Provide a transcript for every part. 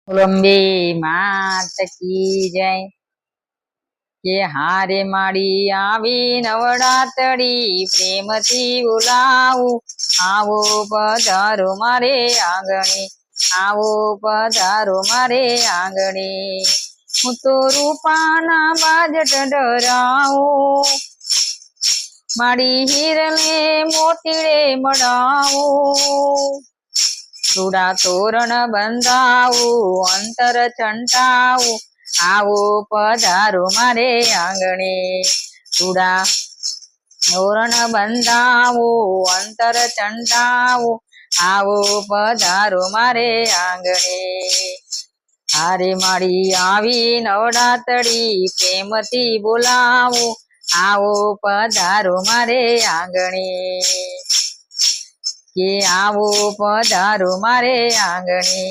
અંબે માત કી જય કે હારે માડી આવી નવરાતડી પ્રેમથી બોલાવું આવો પધારો મારે આંગણે આવો પધારો મારે આંગણે હું તો રૂપાના બાજટ ડરાવું મારી હીરને મોતીડે મળાવું ચૂડા તોરણ બંધાવું અંતર છંટાવું આવો પધારો મારે આંગણે ચૂડા તોરણ બંધાવું અંતર છંટાવું આવો પધારો મારે આંગણે હારે માડી આવી નવરાતડી પ્રેમથી બોલાવું આવો પધારો મારે આંગણે કે આવો પધારો મારે આંગણે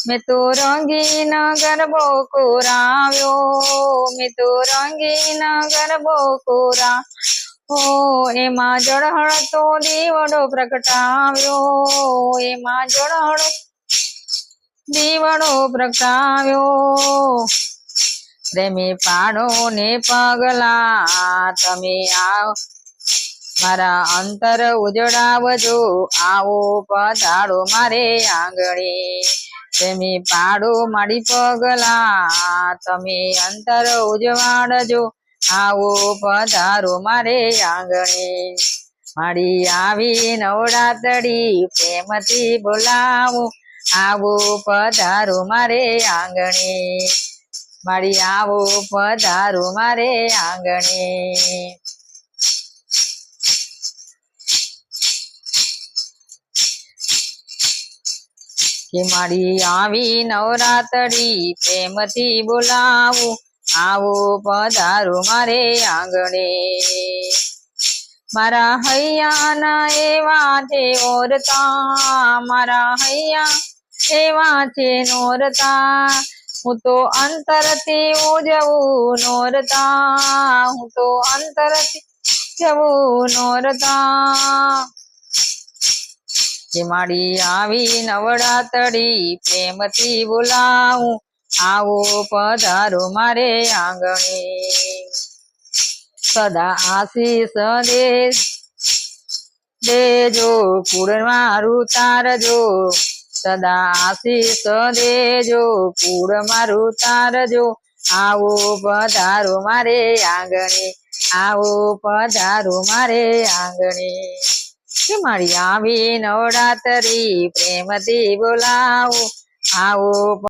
મેં તો રંગીન ગરબો કોરાવ્યો મેં તો રંગીન ગરબો કોરાવ્યો એમાં જળહળતો દીવડો પ્રગટાવ્યો એમાં જળહળતો દીવડો પ્રગટાવ્યો પ્રેમી પાડો ને પગલા તમે આવો મારા અંતર ઉજળાવજો આવો પધારો મારે આંગણે પ્રેમી પાડો મારી પગલા તમે અંતર ઉજવાડજો આવો પધારો મારે આંગણે મારી આવી નવરાતડી પ્રેમથી બોલાવું આવો પધારો મારે આંગણે મારી આવો પધારો મારે આંગણે કે મારી આવી નવરાતડી પ્રેમથી બોલાવું આવો પધારો મારે આંગણે મારા હૈયાના એવા છે ઓરતા મારા હૈયા એવા છે નોરતા હું તો અંતરથી ઉજવું નોરતા હું તો અંતરથી જવું નોરતા કે મારી આવી નવરાતડી પ્રેમથી બોલાવું આવો પધારો મારે આંગણે સદા આશીષ દેજો કુળ મારું તારજો સદા આશીષ દેજો કુળ મારું તારજો આવો પધારો મારે આંગણે આવો પધારો મારે આંગણે કે મારી આવી નવરાતરી પ્રેમથી બોલાવું આવો